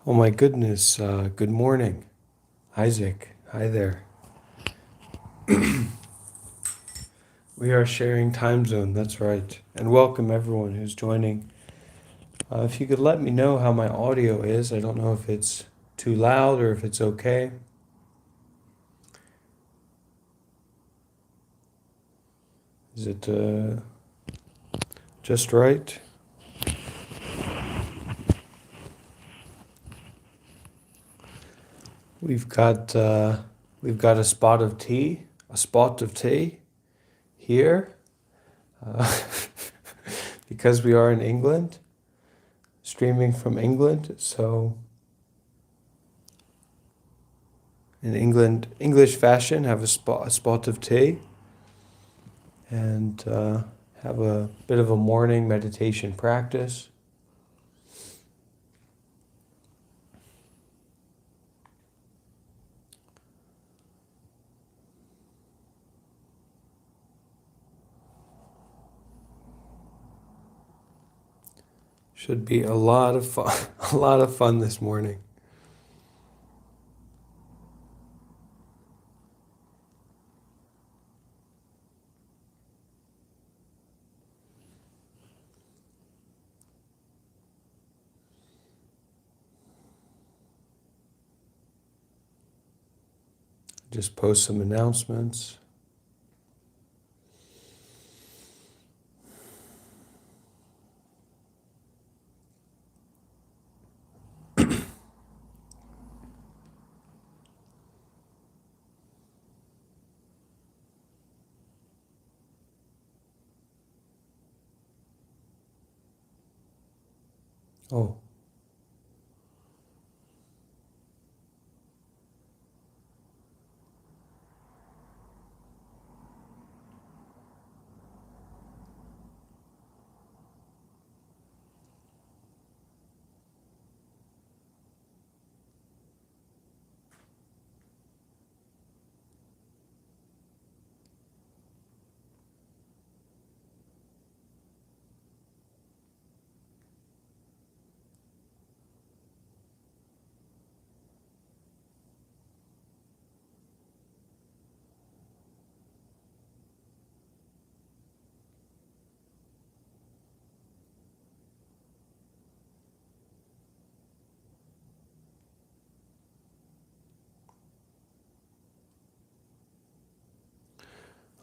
Oh my goodness, good morning, Isaac. Hi there. We are sharing time zone, that's right. And welcome everyone who's joining. If you could let me know how my audio is, I don't know if it's too loud or if it's okay. Is it just right? We've got uh, we've got a spot of tea here, uh, because we are in England, streaming from England. So in England, English fashion, have a spot of tea, and have a bit of a morning meditation practice. Should be a lot of fun, a lot of fun this morning. Just post some announcements. Oh,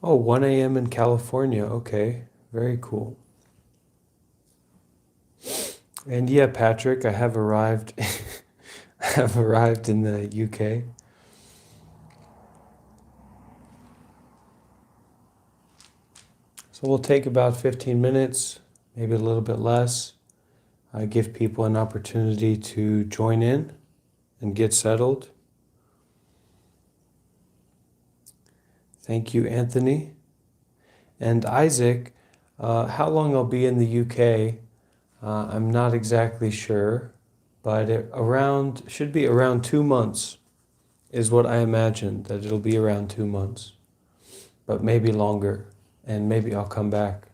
oh, 1 a.m. in California. Okay, very cool. And yeah, Patrick, I have arrived. I have arrived in the UK. So we'll take about 15 minutes, maybe a little bit less. I give people an opportunity to join in and get settled. Thank you, Anthony. And Isaac, how long I'll be in the UK, I'm not exactly sure, but should be around 2 months is what I imagine, that it'll be around 2 months, but maybe longer, and maybe I'll come back.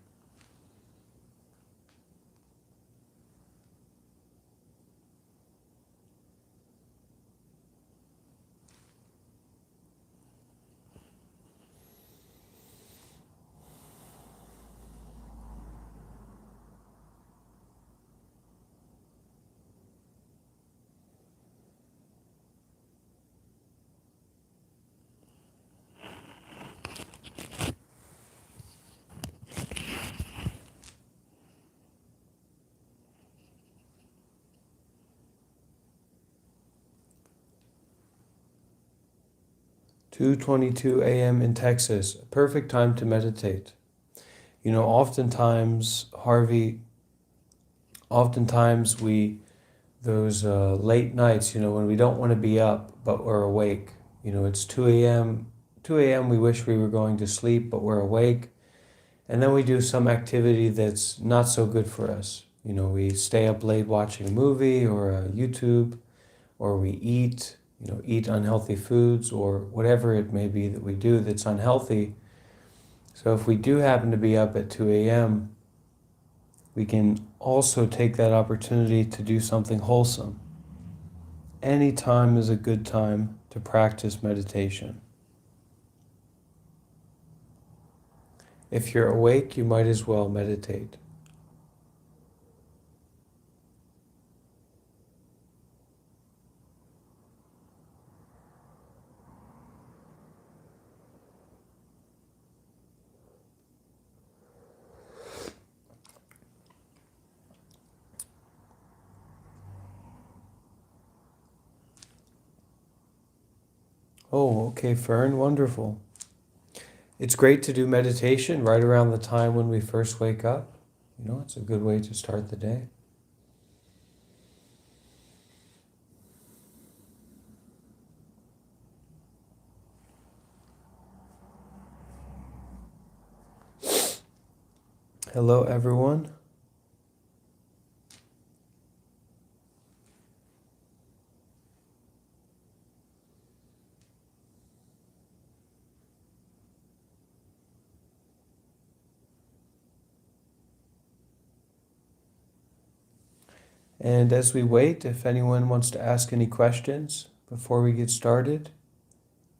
Two 22 a.m. in Texas, a perfect time to meditate. You know, oftentimes, Harvey, oftentimes those late nights, when we don't want to be up, but we're awake. It's 2 a.m. 2 a.m. we wish we were going to sleep, but we're awake. And then we do some activity that's not so good for us. We stay up late watching a movie or YouTube, or we eat unhealthy foods or whatever it may be that we do that's unhealthy. So if we do happen to be up at 2 a.m., we can also take that opportunity to do something wholesome. any time is a good time to practice meditation. If you're awake, you might as well meditate. Oh, okay, Fern, wonderful. It's great to do meditation right around the time when we first wake up. It's a good way to start the day. Hello, everyone. And as we wait, if anyone wants to ask any questions before we get started,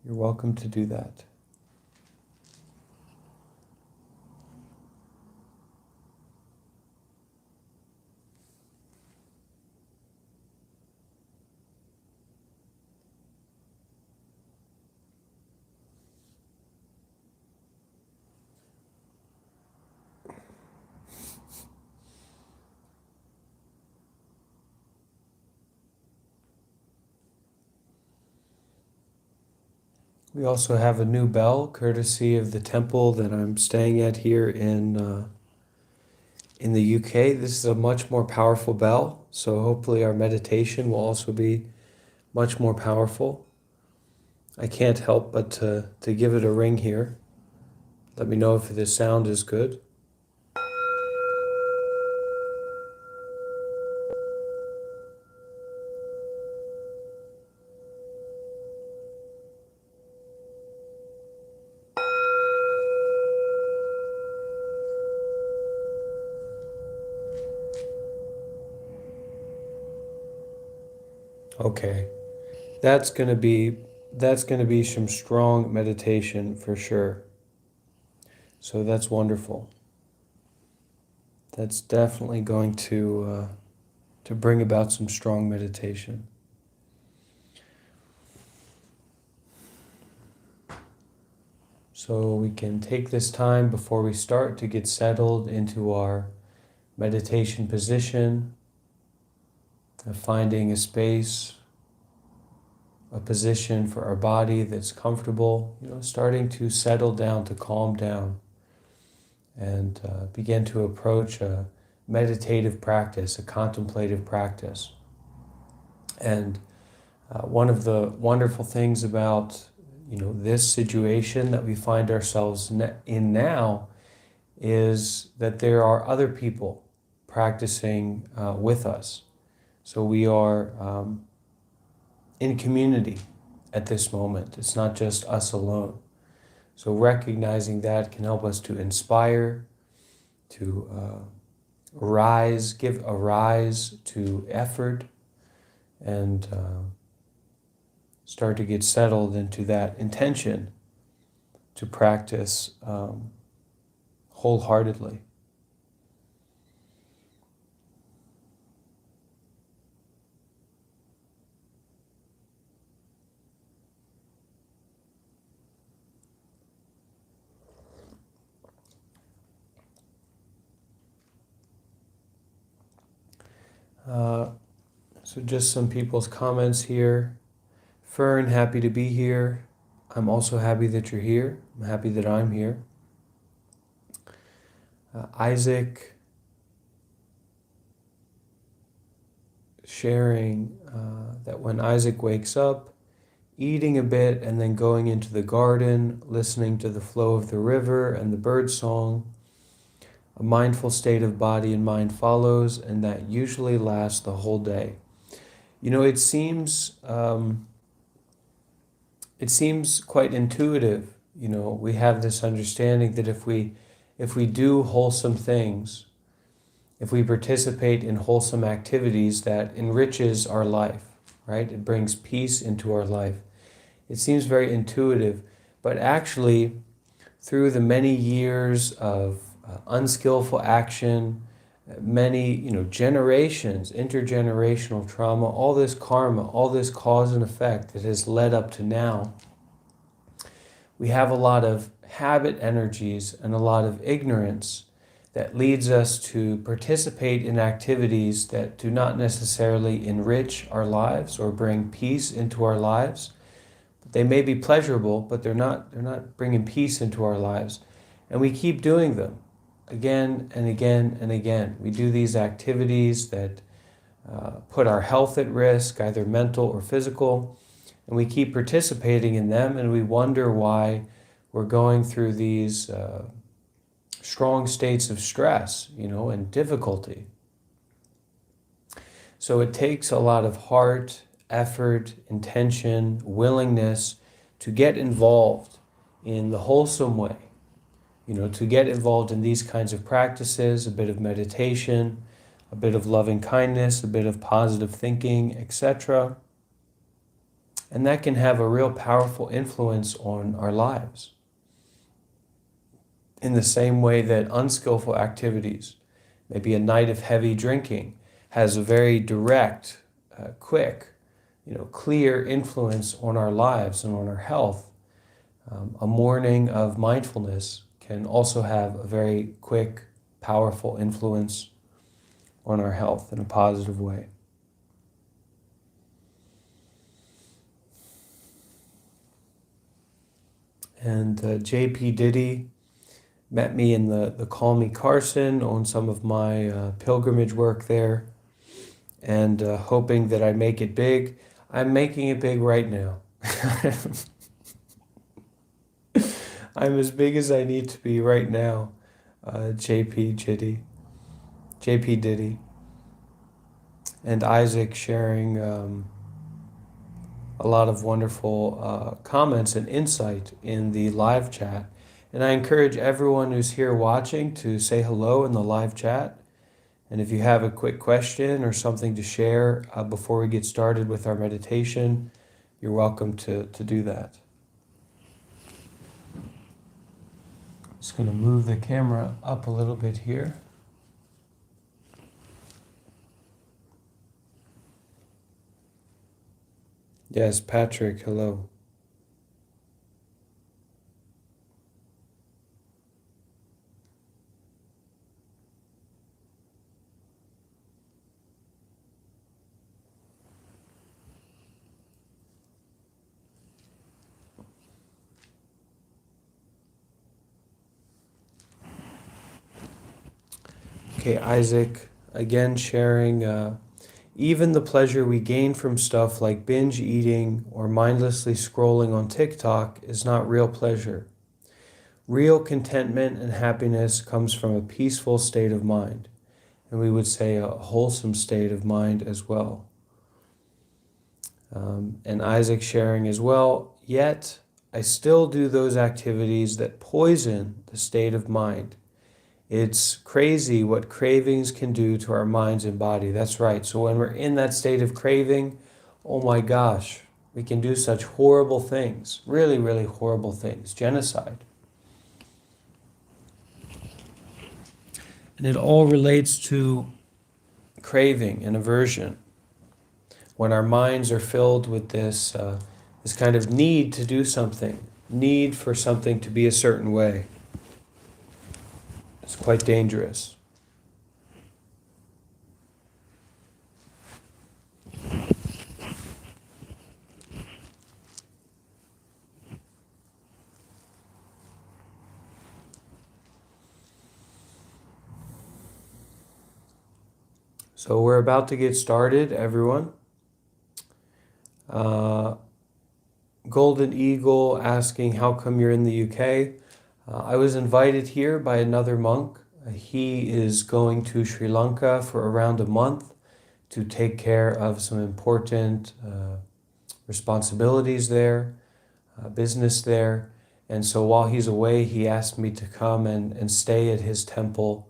you're welcome to do that. We also have a new bell, courtesy of the temple that I'm staying at here in the UK. This is a much more powerful bell, so hopefully our meditation will also be much more powerful. I can't help but to give it a ring here. Let me know if the sound is good. Okay, that's gonna be some strong meditation for sure. So that's wonderful. That's definitely going to bring about some strong meditation. So we can take this time before we start to get settled into our meditation position, of finding a space, a position for our body that's comfortable, starting to settle down, to calm down, and begin to approach a meditative practice, a contemplative practice. And one of the wonderful things about this situation that we find ourselves in now is that there are other people practicing with us. So we are in community at this moment. It's not just us alone. So recognizing that can help us to inspire, to give a rise to effort, and start to get settled into that intention to practice wholeheartedly. So just some people's comments here. Fern, happy to be here. I'm also happy that you're here. I'm happy that I'm here. Isaac sharing that when Isaac wakes up, eating a bit and then going into the garden, listening to the flow of the river and the bird song, a mindful state of body and mind follows, and that usually lasts the whole day. It seems quite intuitive. We have this understanding that if we do wholesome things, if we participate in wholesome activities, that enriches our life, right? It brings peace into our life. It seems very intuitive, but actually, through the many years of unskillful action, many generations, intergenerational trauma, all this karma, all this cause and effect that has led up to now, we have a lot of habit energies and a lot of ignorance that leads us to participate in activities that do not necessarily enrich our lives or bring peace into our lives. They may be pleasurable, but they're not bringing peace into our lives. And we keep doing them again and again and again. We do these activities that put our health at risk, either mental or physical, and we keep participating in them, and we wonder why we're going through these strong states of stress, and difficulty. So it takes a lot of heart, effort, intention, willingness to get involved in the wholesome way, to get involved in these kinds of practices, a bit of meditation, a bit of loving kindness, a bit of positive thinking, etc. And that can have a real powerful influence on our lives. In the same way that unskillful activities, maybe a night of heavy drinking, has a very direct, quick, clear influence on our lives and on our health. A morning of mindfulness can also have a very quick, powerful influence on our health in a positive way. And J.P. Diddy met me in the Call Me Carson on some of my pilgrimage work there, and hoping that I make it big. I'm making it big right now. I'm as big as I need to be right now, JP Diddy, and Isaac sharing a lot of wonderful comments and insight in the live chat. And I encourage everyone who's here watching to say hello in the live chat. And if you have a quick question or something to share before we get started with our meditation, you're welcome to do that. Just going to move the camera up a little bit here. Yes, Patrick, hello. Okay, Isaac, again sharing, even the pleasure we gain from stuff like binge eating or mindlessly scrolling on TikTok is not real pleasure. Real contentment and happiness comes from a peaceful state of mind, and we would say a wholesome state of mind as well. And Isaac sharing as well, yet I still do those activities that poison the state of mind. It's crazy what cravings can do to our minds and body. That's right. So when we're in that state of craving, oh my gosh, we can do such horrible things, really, really horrible things, genocide. And it all relates to craving and aversion. When our minds are filled with this kind of need to do something, need for something to be a certain way, it's quite dangerous. So we're about to get started, everyone. Golden Eagle asking, how come you're in the UK? I was invited here by another monk. He is going to Sri Lanka for around a month to take care of some important responsibilities there, business there. And so while he's away, he asked me to come and stay at his temple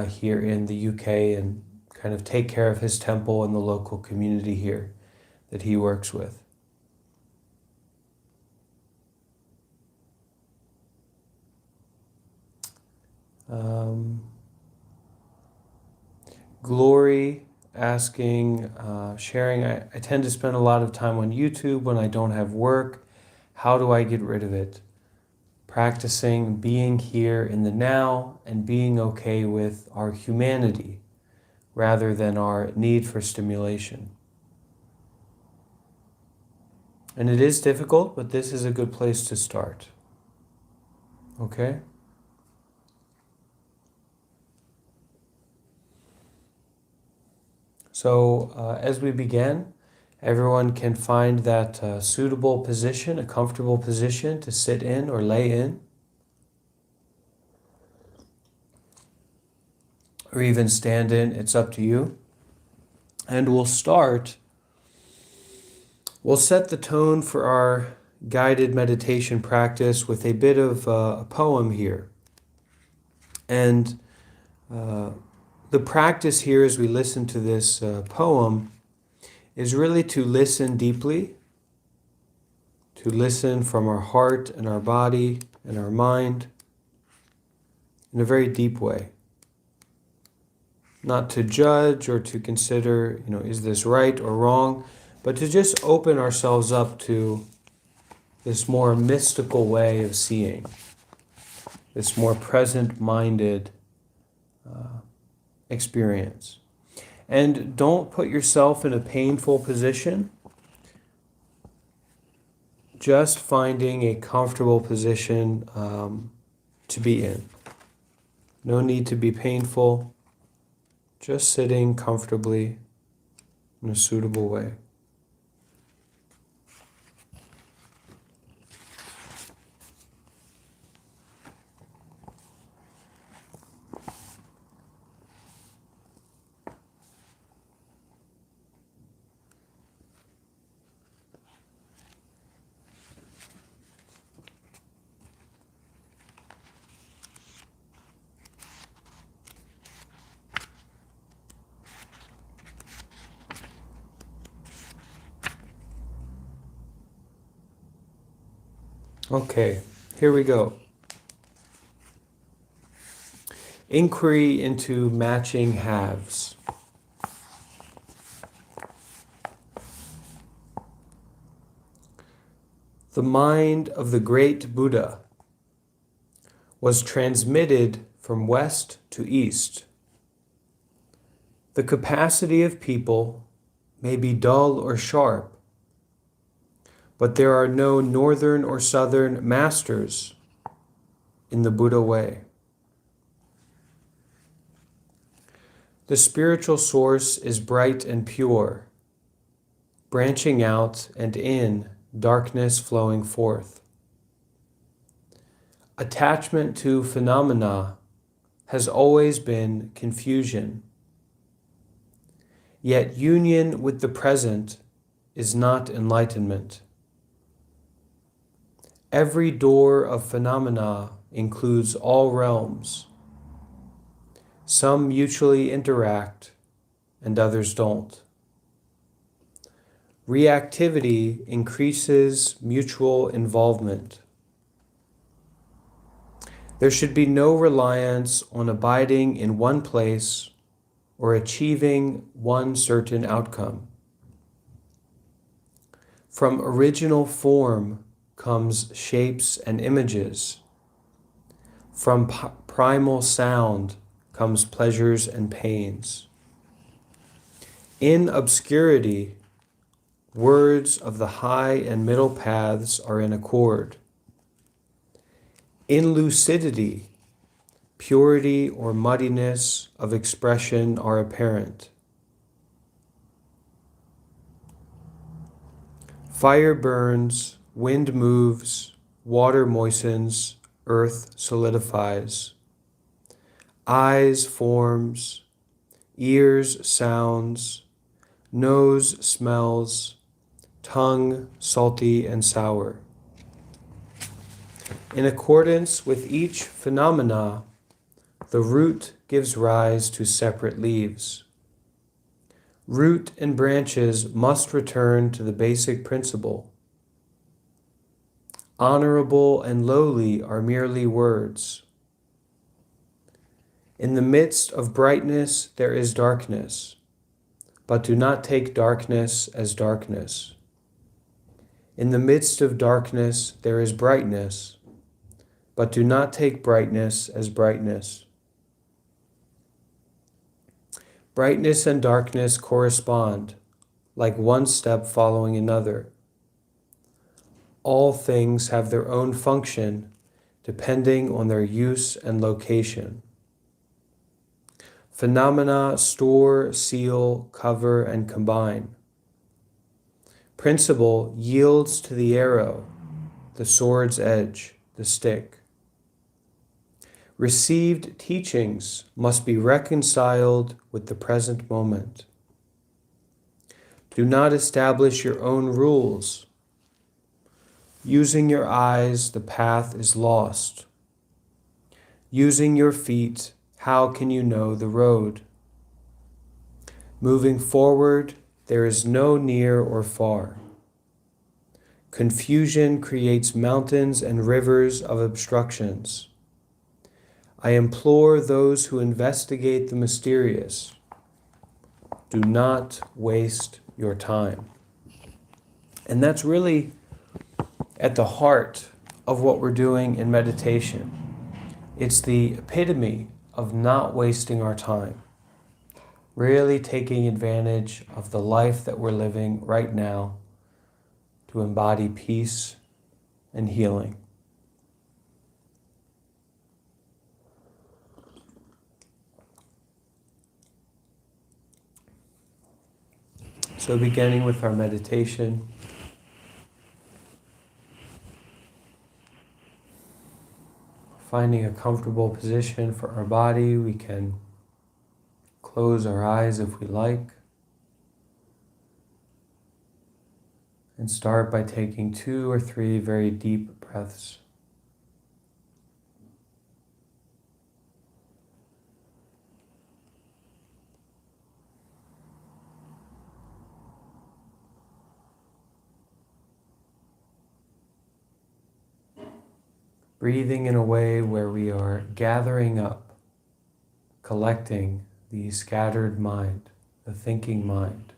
here in the UK and kind of take care of his temple and the local community here. that he works with. Glory asking, sharing, I tend to spend a lot of time on YouTube when I don't have work. How do I get rid of it? Practicing being here in the now and being okay with our humanity rather than our need for stimulation. And it is difficult, but this is a good place to start. Okay? So as we begin, everyone can find that suitable position, a comfortable position to sit in or lay in, or even stand in. It's up to you. And we'll set the tone for our guided meditation practice with a bit of a poem here. And the practice here as we listen to this poem is really to listen deeply, to listen from our heart and our body and our mind in a very deep way. Not to judge or to consider, is this right or wrong, but to just open ourselves up to this more mystical way of seeing, this more present-minded experience. And don't put yourself in a painful position. Just finding a comfortable position to be in. No need to be painful. Just sitting comfortably in a suitable way. Okay, here we go. Inquiry into matching halves. The mind of the great Buddha was transmitted from west to east. The capacity of people may be dull or sharp, but there are no northern or southern masters in the Buddha way. The spiritual source is bright and pure, branching out and in, darkness flowing forth. Attachment to phenomena has always been confusion. Yet union with the present is not enlightenment. Every door of phenomena includes all realms. Some mutually interact and others don't. Reactivity increases mutual involvement. There should be no reliance on abiding in one place or achieving one certain outcome. From original form comes shapes and images. From primal sound comes pleasures and pains. In obscurity, words of the high and middle paths are in accord. In lucidity, purity or muddiness of expression are apparent. Fire burns, wind moves, water moistens, earth solidifies. Eyes forms, ears sounds, nose smells, tongue salty and sour. In accordance with each phenomena, the root gives rise to separate leaves. Root and branches must return to the basic principle. Honorable and lowly are merely words. In the midst of brightness there is darkness, but do not take darkness as darkness. In the midst of darkness there is brightness, but do not take brightness as brightness. Brightness and darkness correspond, like one step following another. All things have their own function, depending on their use and location. Phenomena store, seal, cover, and combine. Principle yields to the arrow, the sword's edge, the stick. Received teachings must be reconciled with the present moment. Do not establish your own rules. Using your eyes, the path is lost. Using your feet, how can you know the road? Moving forward, there is no near or far. Confusion creates mountains and rivers of obstructions. I implore those who investigate the mysterious, do not waste your time. And that's really at the heart of what we're doing in meditation. It's the epitome of not wasting our time, really taking advantage of the life that we're living right now to embody peace and healing. So beginning with our meditation, finding a comfortable position for our body, we can close our eyes if we like, and start by taking 2 or 3 very deep breaths. Breathing in a way where we are gathering up, collecting the scattered mind, the thinking mind.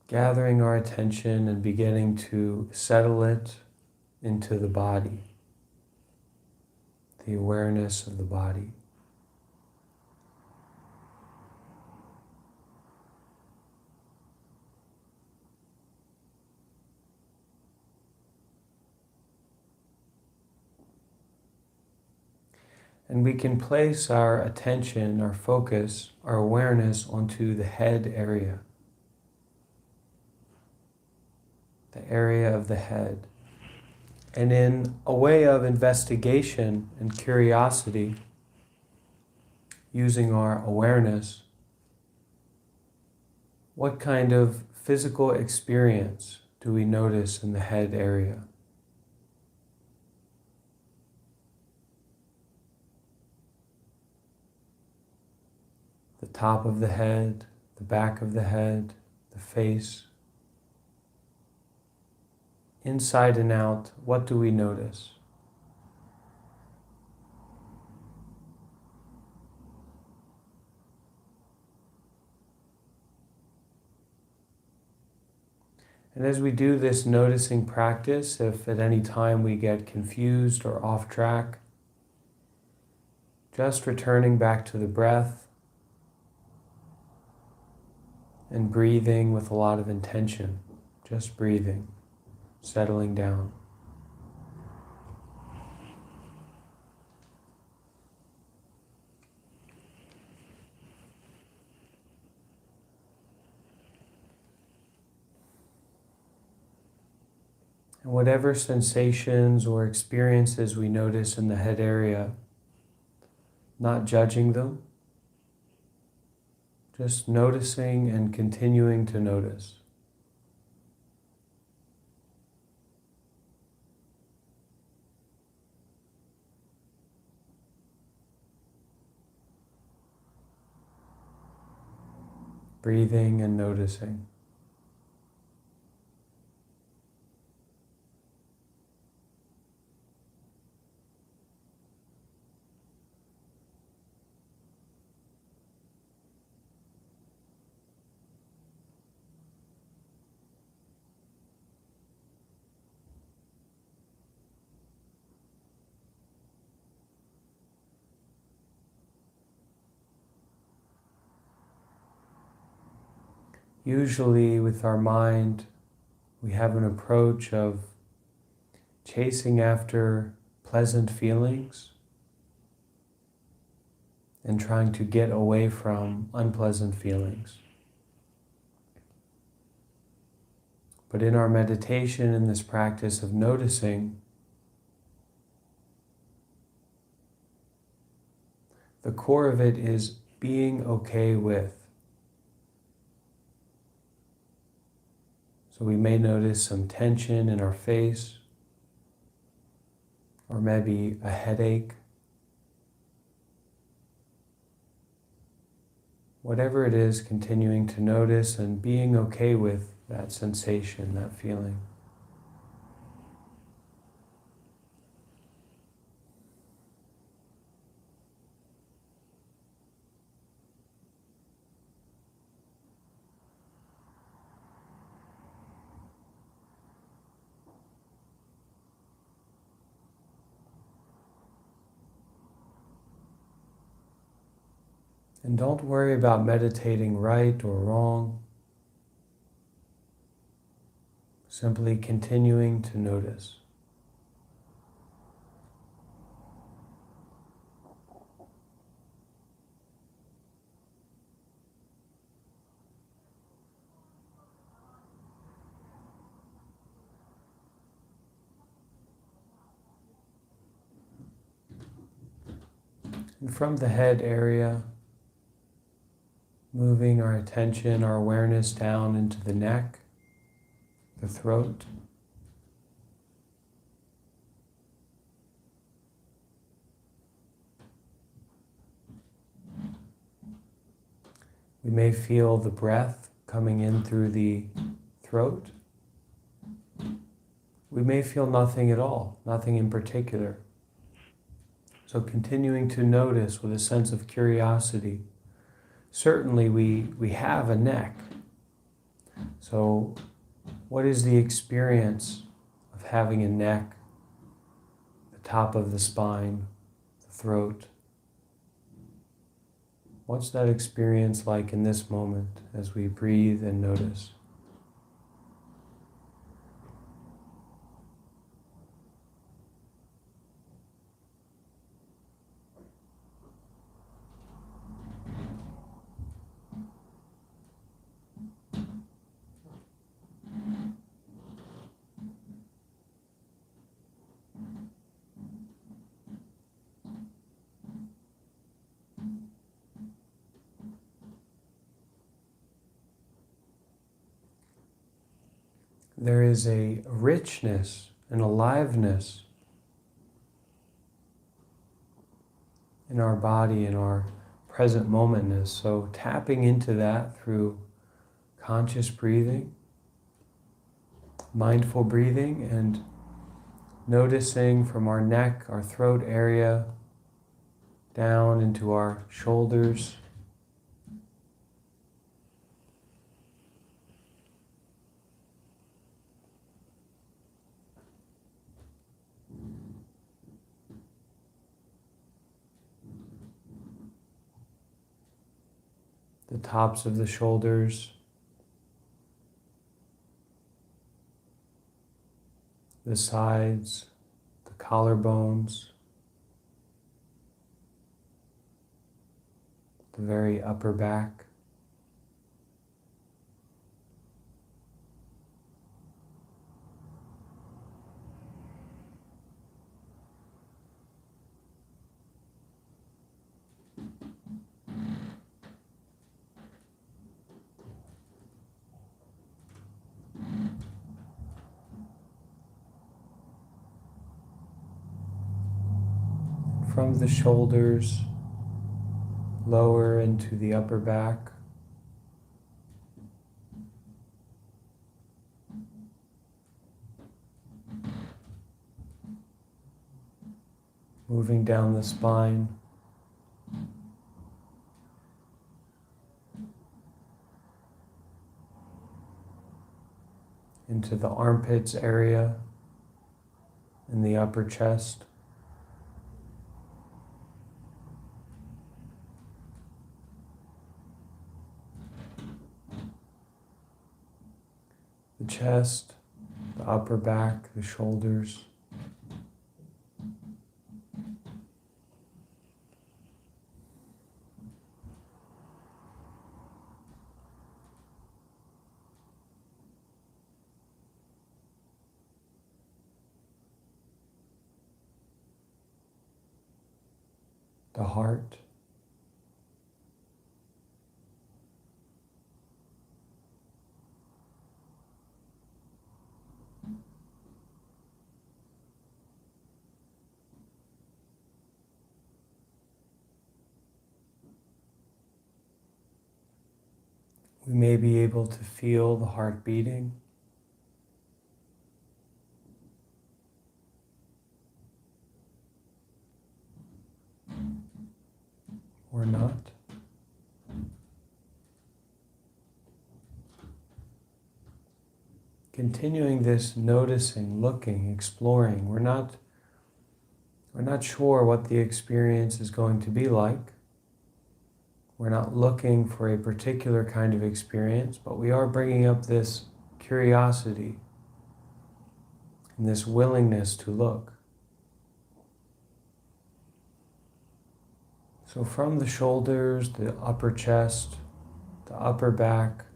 Gathering our attention and beginning to settle it into the body, the awareness of the body. And we can place our attention, our focus, our awareness onto the head area. The area of the head. And in a way of investigation and curiosity, using our awareness, what kind of physical experience do we notice in the head area? The top of the head, the back of the head, the face. Inside and out, what do we notice? And as we do this noticing practice, if at any time we get confused or off track, just returning back to the breath and breathing with a lot of intention, just breathing, settling down. And whatever sensations or experiences we notice in the head area, not judging them, just noticing and continuing to notice. breathing and noticing. Usually with our mind, we have an approach of chasing after pleasant feelings and trying to get away from unpleasant feelings. But in our meditation, in this practice of noticing, the core of it is being okay with. So we may notice some tension in our face, or maybe a headache. Whatever it is, continuing to notice and being okay with that sensation, that feeling. And don't worry about meditating right or wrong. Simply continuing to notice. And from the head area, moving our attention, our awareness down into the neck, the throat. We may feel the breath coming in through the throat. We may feel nothing at all, nothing in particular. So continuing to notice with a sense of curiosity. Certainly we have a neck. So what is the experience of having a neck, the top of the spine, the throat? What's that experience like in this moment as we breathe and notice? There is a richness and aliveness in our body, in our present momentness. So tapping into that through conscious breathing, mindful breathing, and noticing from our neck, our throat area, down into our shoulders, the tops of the shoulders, the sides, the collarbones, the very upper back. From the shoulders, lower into the upper back, moving down the spine, into the armpits area in the upper chest. The chest, the upper back, the shoulders. The heart. We may be able to feel the heart beating. Or not. Continuing this noticing, looking, exploring. We're not sure what the experience is going to be like. We're not looking for a particular kind of experience, but we are bringing up this curiosity and this willingness to look. So from the shoulders, the upper chest, the upper back,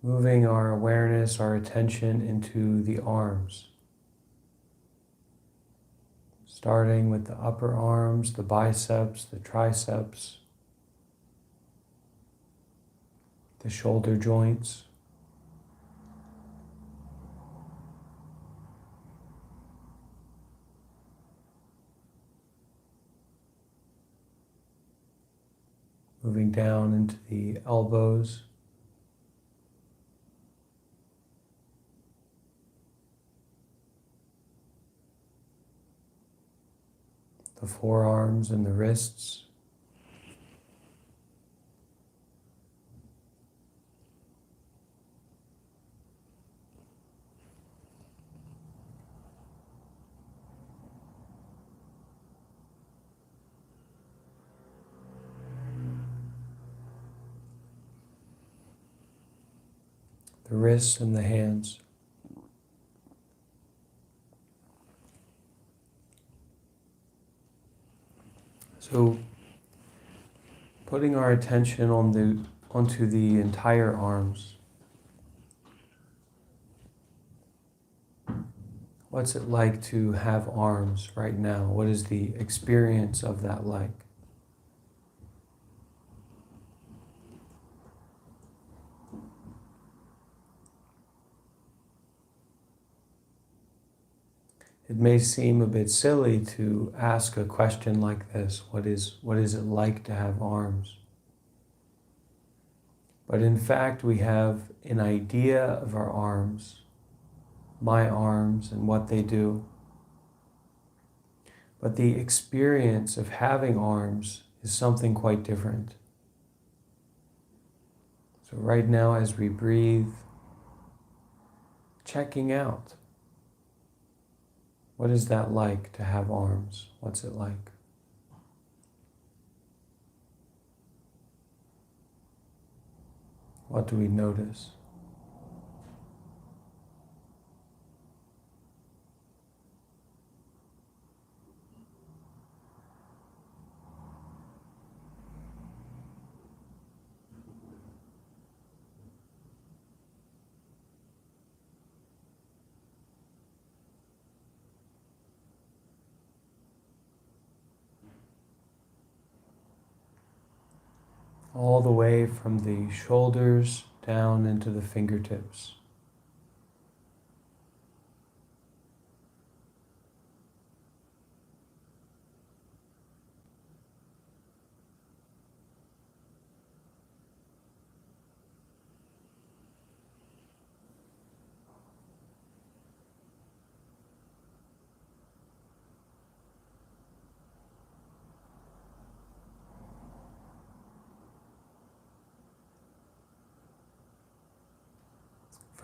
moving our awareness, our attention into the arms. Starting with the upper arms, the biceps, the triceps, the shoulder joints. Moving down into the elbows. The forearms and the wrists. The wrists and the hands. So putting our attention onto the entire arms. What's it like to have arms right now? What is the experience of that like? It may seem a bit silly to ask a question like this, what is it like to have arms? But in fact, we have an idea of our arms, my arms and what they do. But the experience of having arms is something quite different. So right now, as we breathe, checking out. What is that like to have arms? What's it like? What do we notice? All the way from the shoulders down into the fingertips.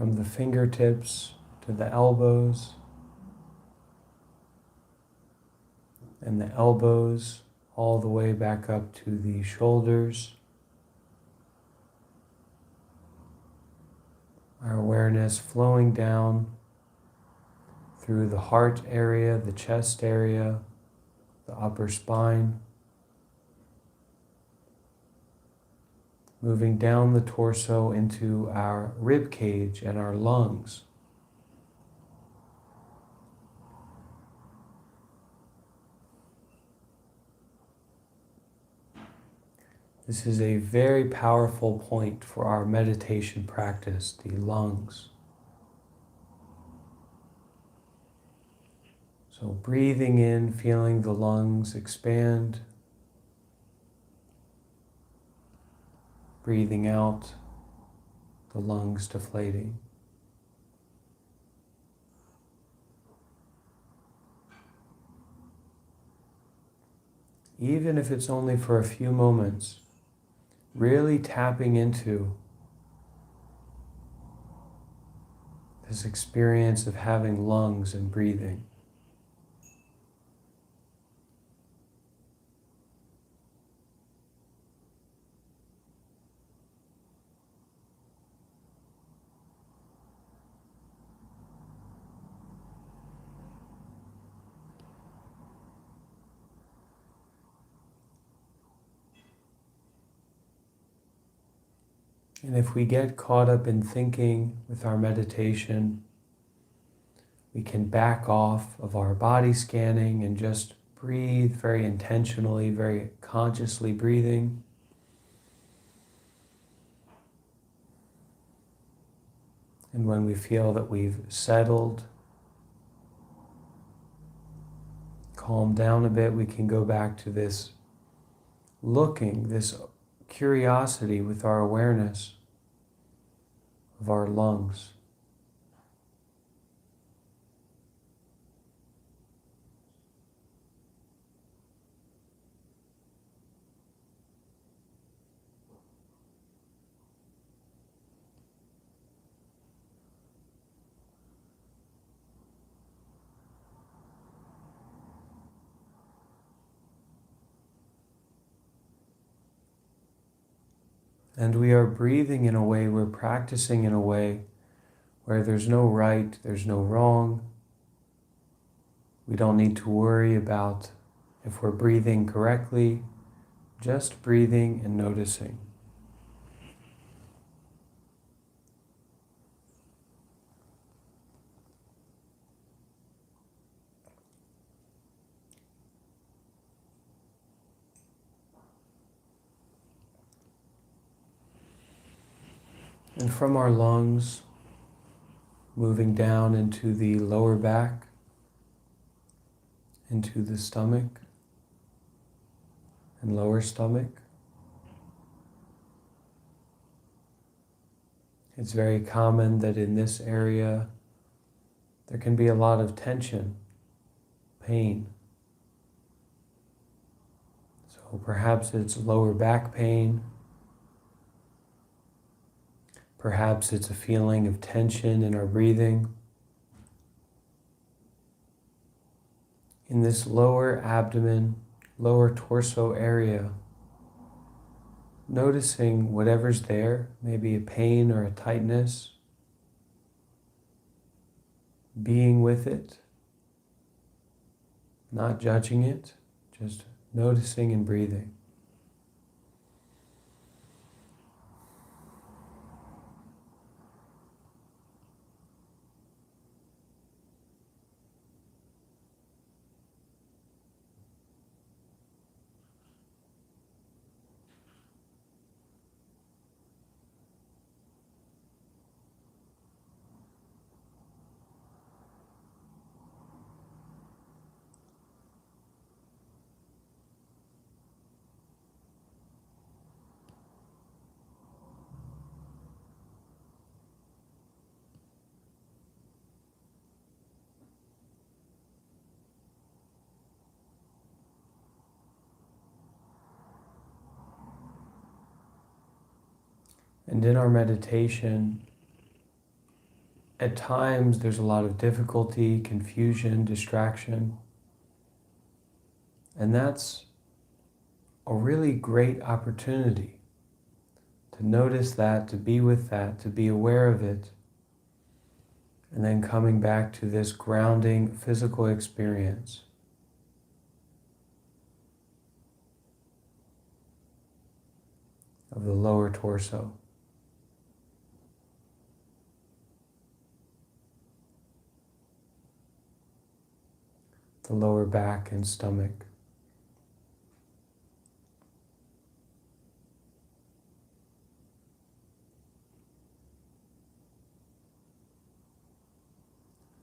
from the fingertips to the elbows, and the elbows all the way back up to the shoulders. Our awareness flowing down through the heart area, the chest area, the upper spine, moving down the torso into our rib cage and our lungs. This is a very powerful point for our meditation practice, the lungs. So breathing in, feeling the lungs expand. Breathing out, the lungs deflating. Even if it's only for a few moments, really tapping into this experience of having lungs and breathing. And if we get caught up in thinking with our meditation, we can back off of our body scanning and just breathe very intentionally, very consciously breathing. And when we feel that we've settled, calmed down a bit, we can go back to this looking, this curiosity with our awareness of our lungs. And we are breathing in a way, we're practicing in a way where there's no right, there's no wrong. We don't need to worry about if we're breathing correctly, just breathing and noticing. And from our lungs, moving down into the lower back, into the stomach and lower stomach. It's very common that in this area there can be a lot of tension, pain. So perhaps it's lower back pain. Perhaps it's a feeling of tension in our breathing. In this lower abdomen, lower torso area, noticing whatever's there, maybe a pain or a tightness, being with it, not judging it, just noticing and breathing. And in our meditation, at times there's a lot of difficulty, confusion, distraction. And that's a really great opportunity to notice that, to be with that, to be aware of it, and then coming back to this grounding physical experience. Of the lower torso. The lower back and stomach.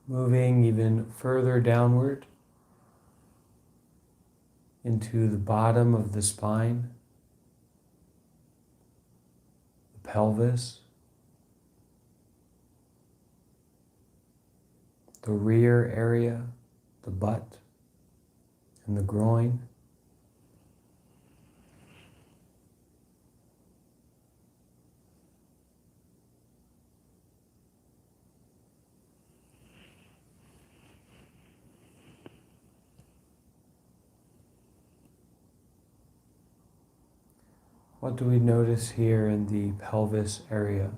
Moving even further downward into the bottom of the spine, the pelvis, the rear area, the butt, and the groin. What do we notice here in the pelvis area?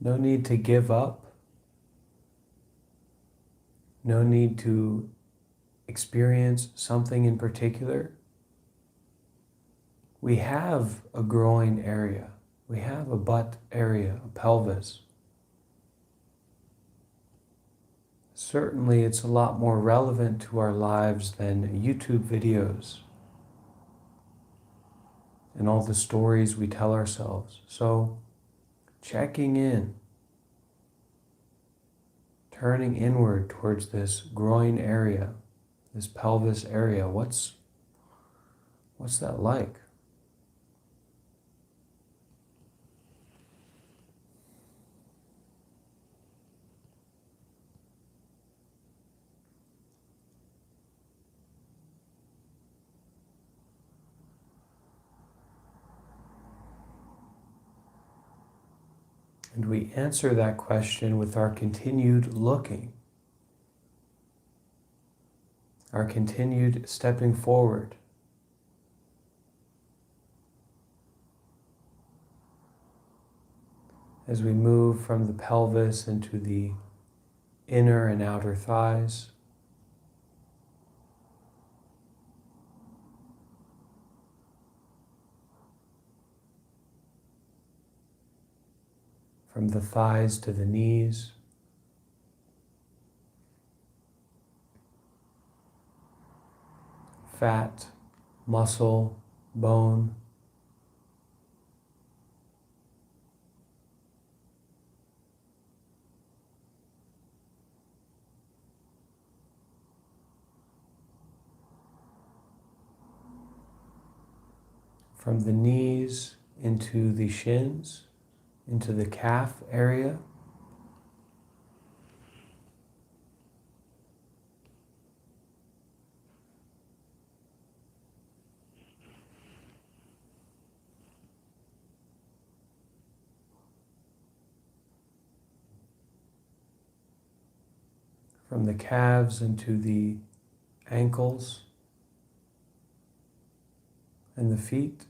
No need to give up. No need to experience something in particular. We have a groin area. We have a butt area, a pelvis. Certainly it's a lot more relevant to our lives than YouTube videos and all the stories we tell ourselves. So checking in, turning inward towards this groin area, this pelvis area. What's that like? And we answer that question with our continued looking, our continued stepping forward. As we move from the pelvis into the inner and outer thighs, from the thighs to the knees, fat, muscle, bone, from the knees into the shins, into the calf area, from the calves into the ankles and the feet.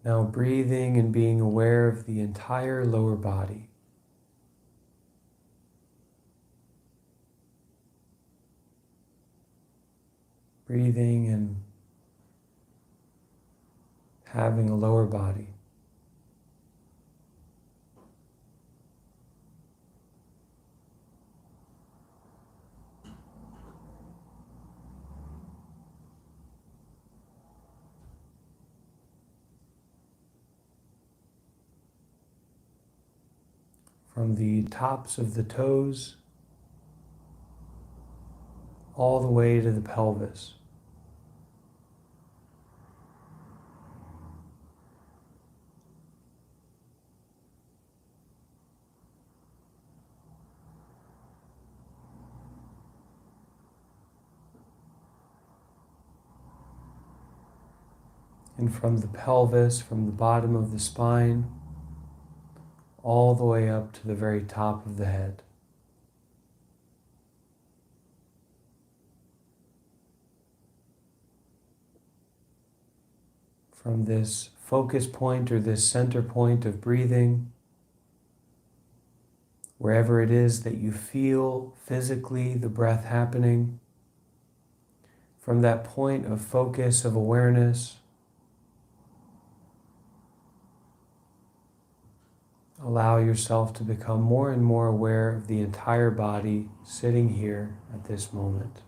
Now breathing and being aware of the entire lower body. Breathing and having a lower body. from the tops of the toes all the way to the pelvis. And from the pelvis, from the bottom of the spine, all the way up to the very top of the head. From this focus point or this center point of breathing, wherever it is that you feel physically the breath happening, from that point of focus of awareness, allow yourself to become more and more aware of the entire body sitting here at this moment.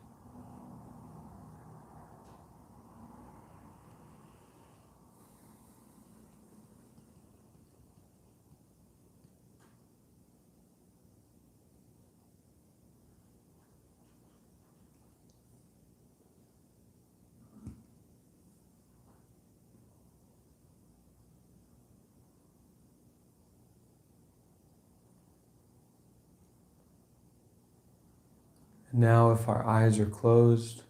Now, if our eyes are closed,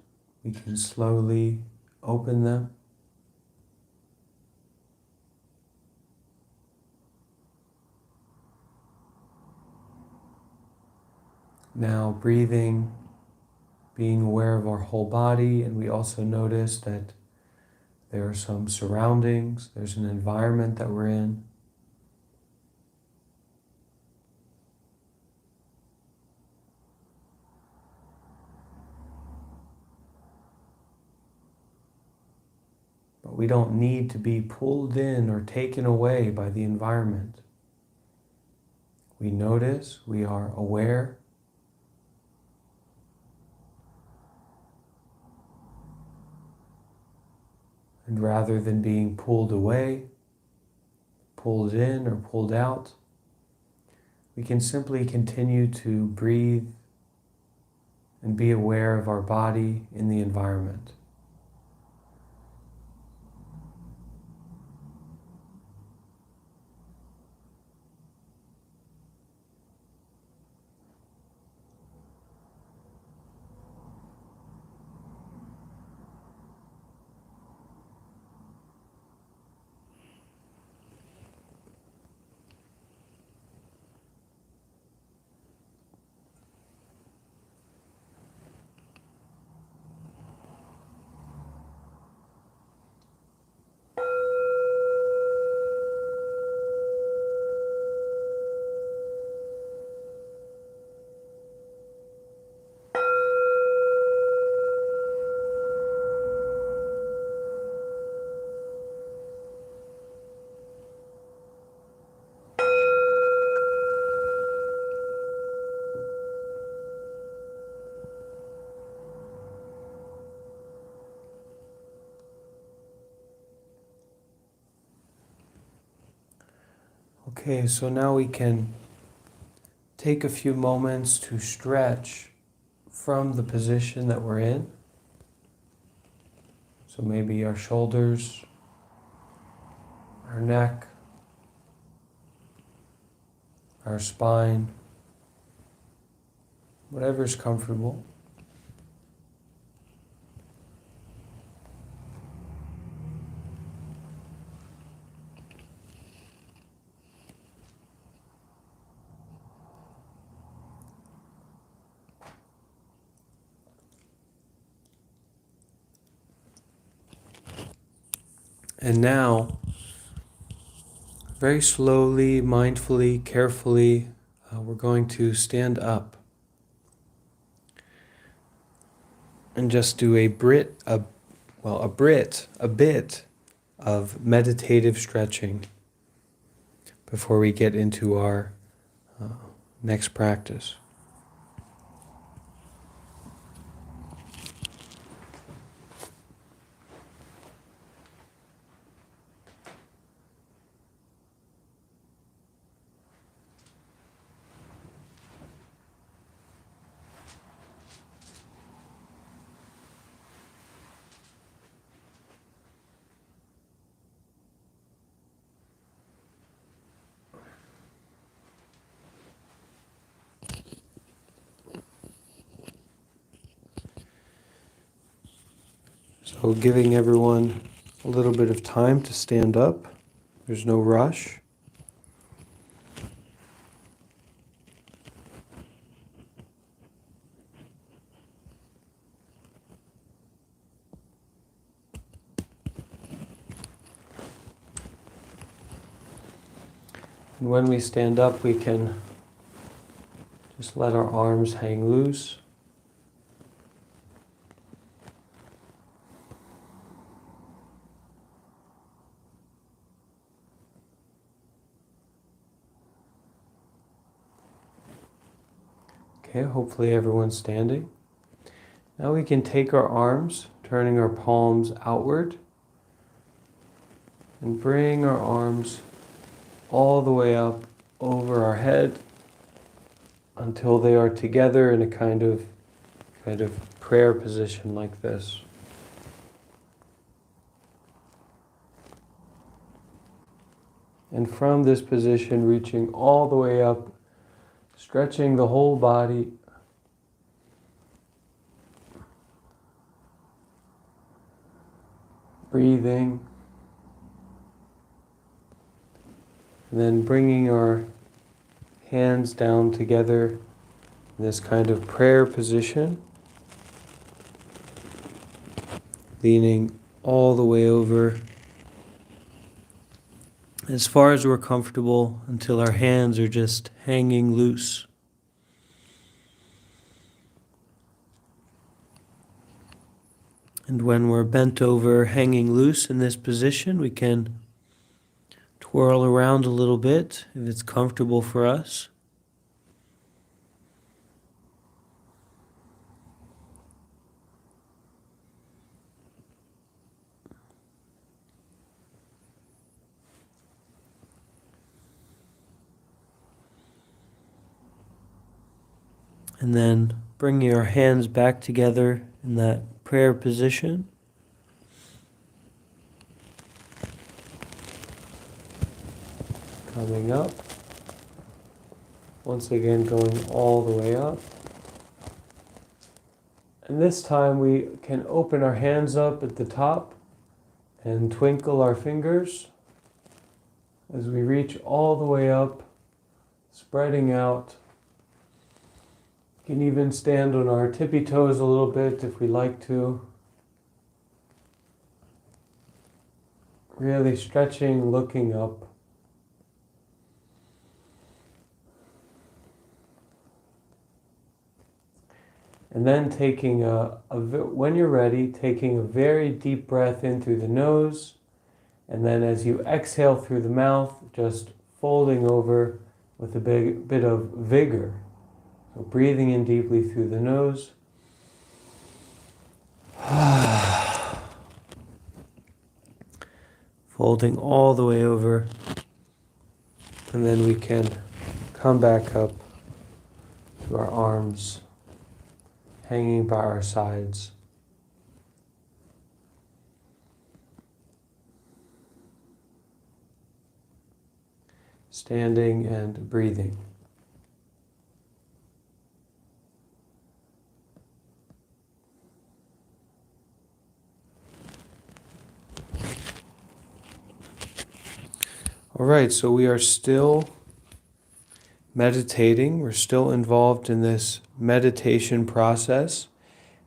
we can slowly open them. Now, breathing, being aware of our whole body, and we also notice that there are some surroundings, there's an environment that we're in. But we don't need to be pulled in or taken away by the environment. We notice, we are aware. And rather than being pulled away, pulled in, or pulled out, we can simply continue to breathe and be aware of our body in the environment. Okay, so now we can take a few moments to stretch from the position that we're in. So maybe our shoulders, our neck, our spine, whatever's comfortable. And now, very slowly, mindfully, carefully, we're going to stand up and just do a bit of meditative stretching before we get into our next practice. So giving everyone a little bit of time to stand up. There's no rush. And when we stand up, we can just let our arms hang loose. Okay, hopefully everyone's standing. Now we can take our arms, turning our palms outward, and bring our arms all the way up over our head until they are together in a kind of prayer position like this. And from this position, reaching all the way up, stretching the whole body, breathing, and then bringing our hands down together in this kind of prayer position, leaning all the way over as far as we're comfortable until our hands are just hanging loose. And when we're bent over, hanging loose in this position, we can twirl around a little bit if it's comfortable for us. And then bringing our hands back together in that prayer position. Coming up. Once again, going all the way up. And this time we can open our hands up at the top and twinkle our fingers as we reach all the way up, spreading out. We can even stand on our tippy toes a little bit if we like to. Really stretching, looking up. And then taking when you're ready, taking a very deep breath in through the nose. And then as you exhale through the mouth, just folding over with a bit of vigor. So breathing in deeply through the nose. Folding all the way over. And then we can come back up to our arms hanging by our sides. Standing and breathing. All right, so we are still meditating. We're still involved in this meditation process.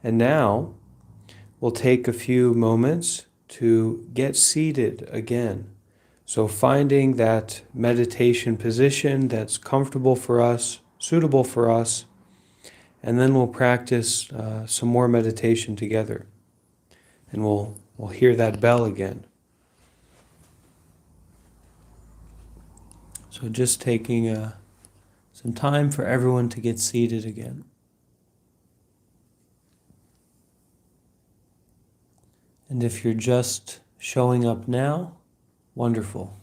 And now we'll take a few moments to get seated again. So finding that meditation position that's comfortable for us, suitable for us, and then we'll practice some more meditation together. And we'll hear that bell again. So just taking some time for everyone to get seated again. And if you're just showing up now, wonderful.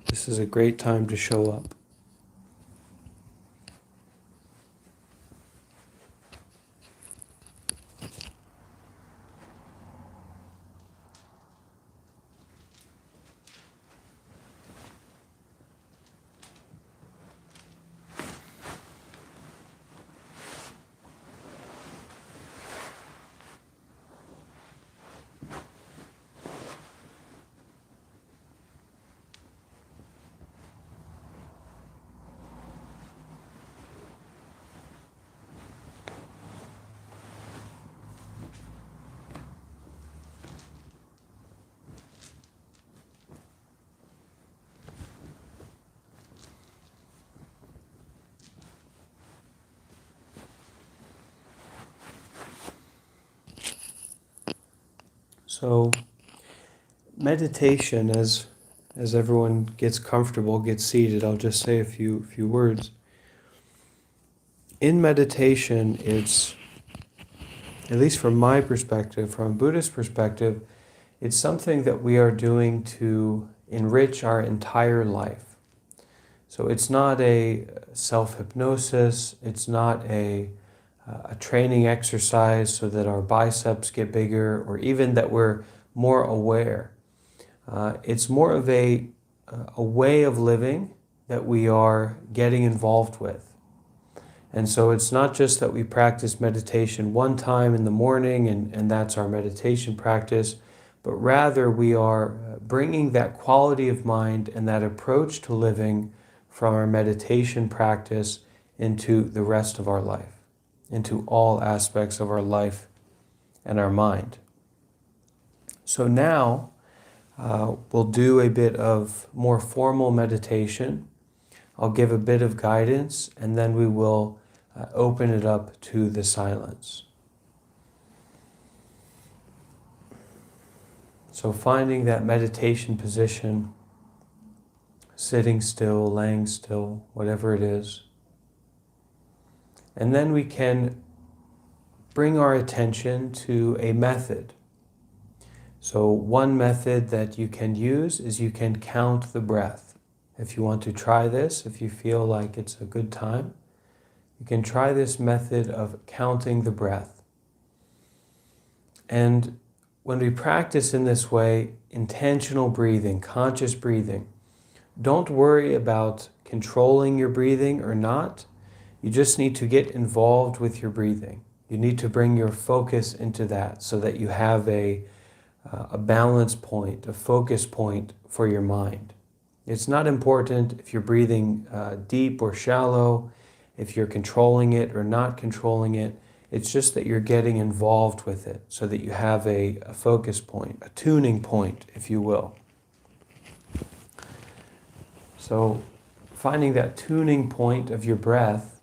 This is a great time to show up. So meditation, as everyone gets comfortable, gets seated, I'll just say a few words. In meditation, it's, at least from my perspective, from a Buddhist perspective, it's something that we are doing to enrich our entire life. So it's not a self-hypnosis, it's not a training exercise so that our biceps get bigger or even that we're more aware. It's more of a way of living that we are getting involved with. And so it's not just that we practice meditation one time in the morning and that's our meditation practice, but rather we are bringing that quality of mind and that approach to living from our meditation practice into the rest of our life, into all aspects of our life and our mind. So now we'll do a bit of more formal meditation. I'll give a bit of guidance and then we will open it up to the silence. So finding that meditation position, sitting still, laying still, whatever it is. And then we can bring our attention to a method. So one method that you can use is you can count the breath. If you want to try this, if you feel like it's a good time, you can try this method of counting the breath. And when we practice in this way, intentional breathing, conscious breathing, don't worry about controlling your breathing or not. You just need to get involved with your breathing. You need to bring your focus into that so that you have a balance point, a focus point for your mind. It's not important if you're breathing deep or shallow, if you're controlling it or not controlling it. It's just that you're getting involved with it so that you have a focus point, a tuning point, if you will. So finding that tuning point of your breath,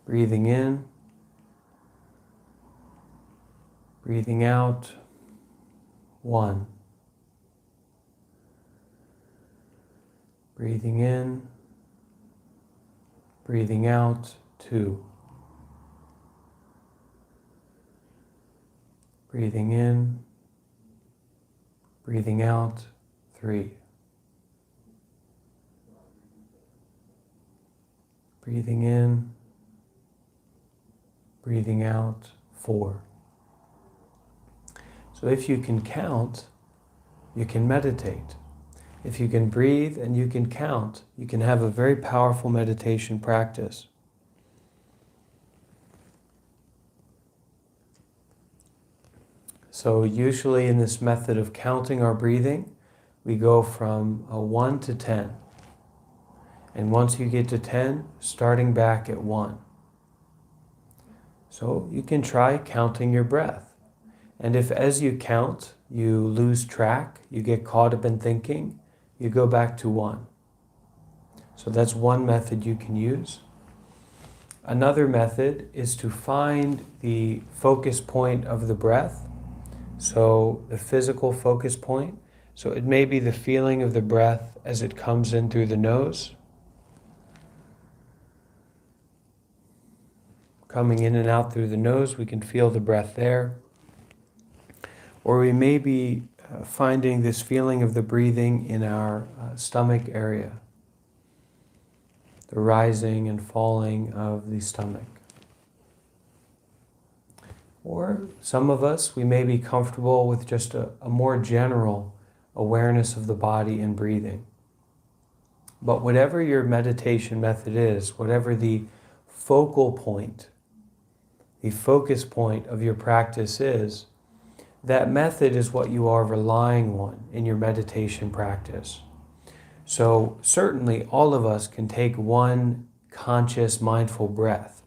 breathing in, breathing out, 1. Breathing in, breathing out, 2. Breathing in, breathing out, 3. Breathing in, breathing out, 4. So if you can count, you can meditate. If you can breathe and you can count, you can have a very powerful meditation practice. So usually in this method of counting our breathing, we go from 1 to 10. And once you get to 10, starting back at 1. So you can try counting your breath. And if as you count, you lose track, you get caught up in thinking, you go back to 1. So that's one method you can use. Another method is to find the focus point of the breath. So the physical focus point. So it may be the feeling of the breath as it comes in through the nose, coming in and out through the nose, we can feel the breath there. Or we may be finding this feeling of the breathing in our stomach area, the rising and falling of the stomach. Or some of us, we may be comfortable with just a more general awareness of the body and breathing. But whatever your meditation method is, whatever the focal point, the focus point of your practice is, that method is what you are relying on in your meditation practice. So certainly all of us can take one conscious, mindful breath.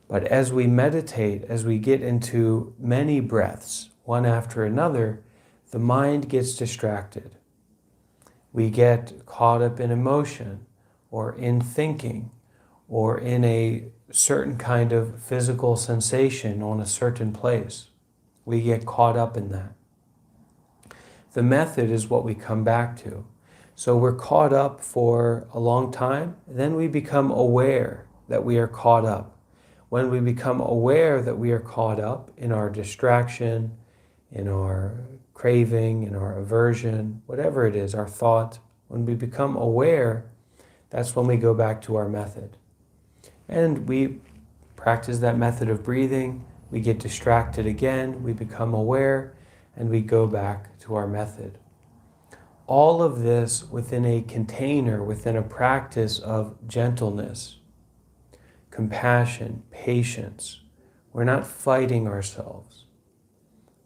But as we meditate, as we get into many breaths, one after another, the mind gets distracted. We get caught up in emotion or in thinking or in a certain kind of physical sensation on a certain place. We get caught up in that. The method is what we come back to. So we're caught up for a long time, then we become aware that we are caught up. When we become aware that we are caught up in our distraction, in our craving, in our aversion, whatever it is, our thought, when we become aware, that's when we go back to our method. And we practice that method of breathing, we get distracted again, we become aware, and we go back to our method. All of this within a container, within a practice of gentleness, compassion, patience. We're not fighting ourselves.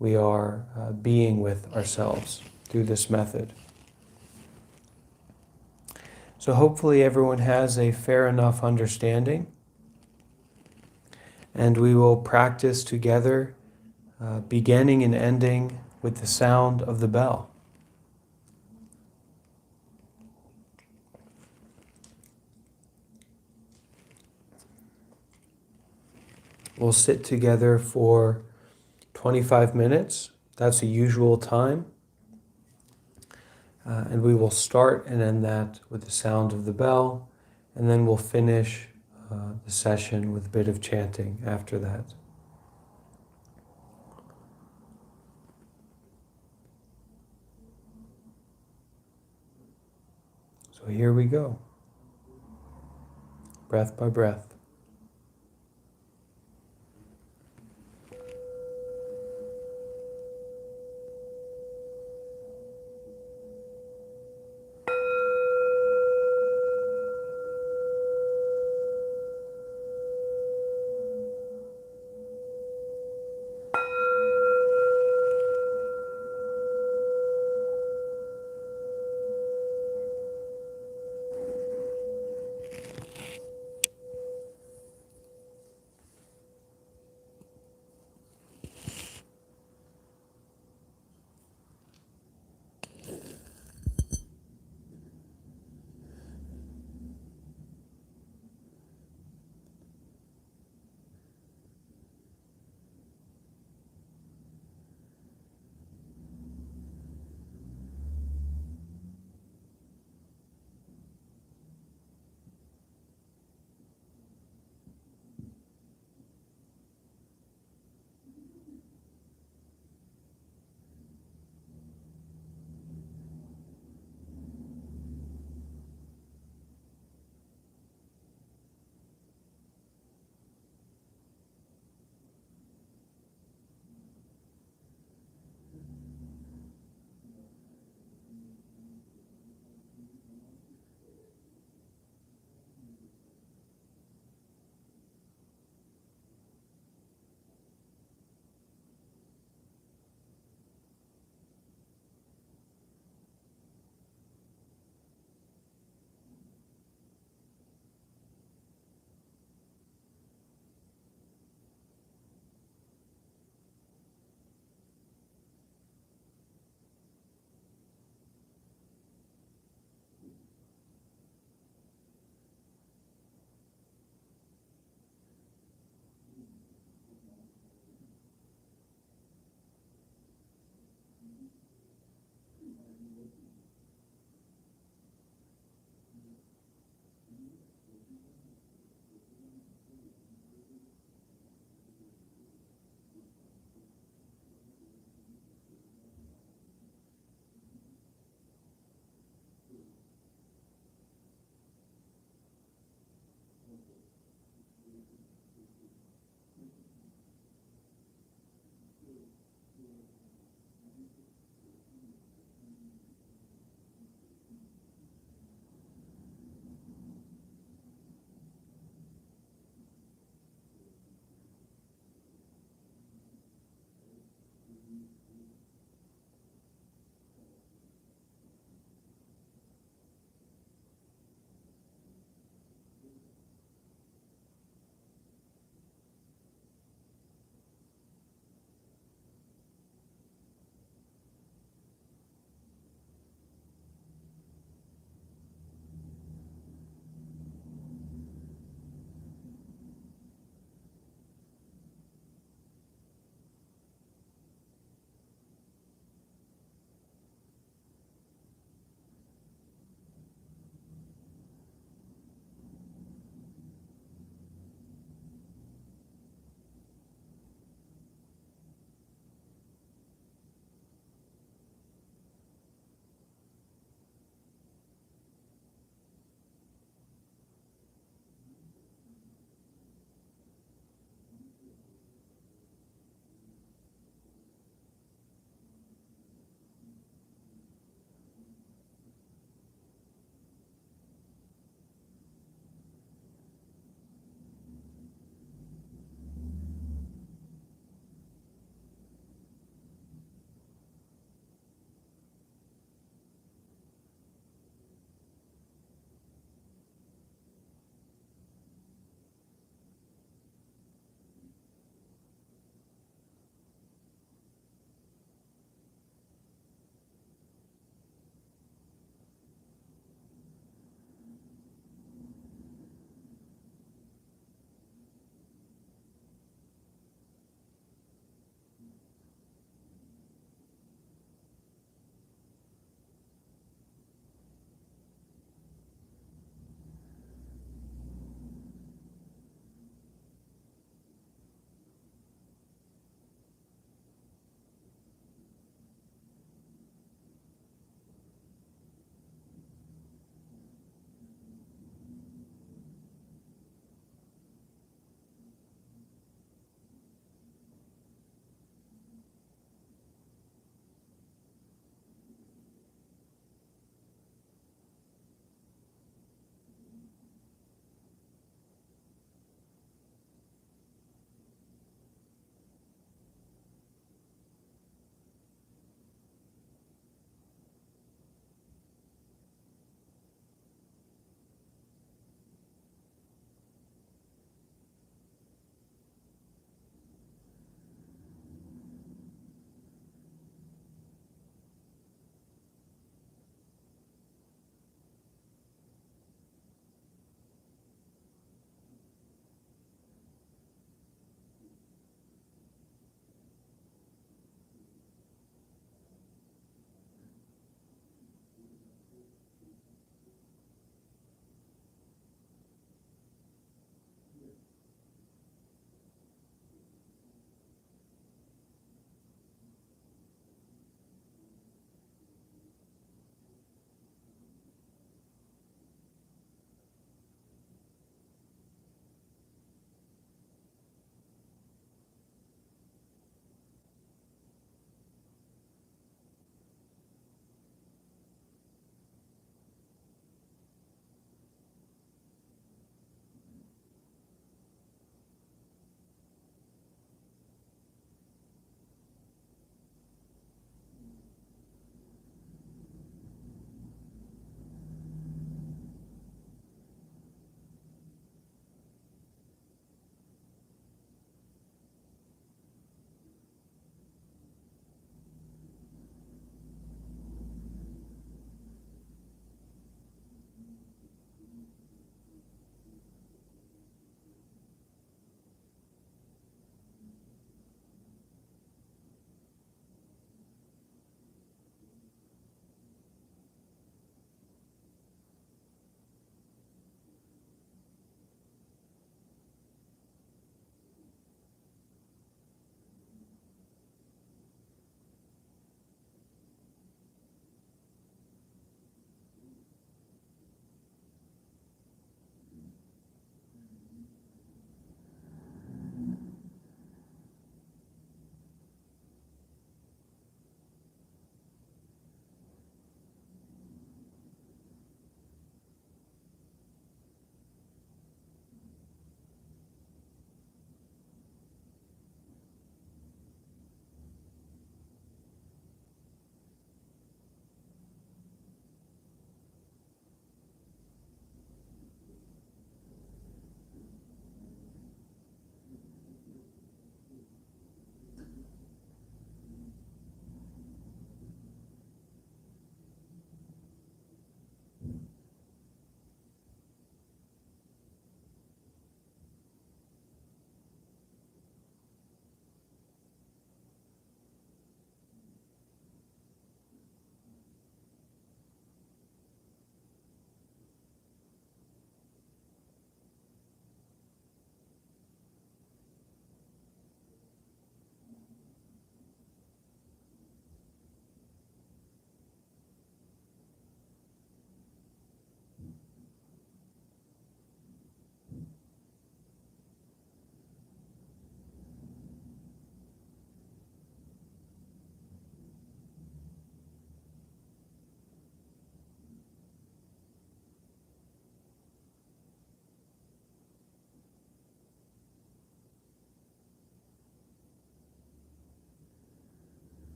We are being with ourselves through this method. So hopefully everyone has a fair enough understanding, and we will practice together, beginning and ending with the sound of the bell. We'll sit together for 25 minutes. That's a usual time. And we will start and end that with the sound of the bell, and then we'll finish the session with a bit of chanting after that. So here we go, breath by breath.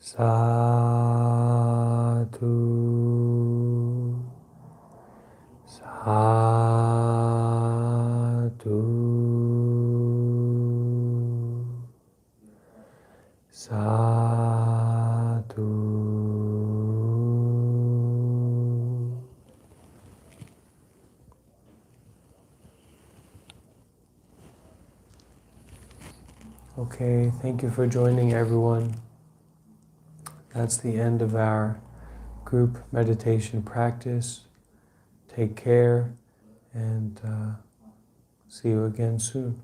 Sadhu, sadhu, sadhu. Okay, thank you for joining, everyone. That's the end of our group meditation practice. Take care and see you again soon.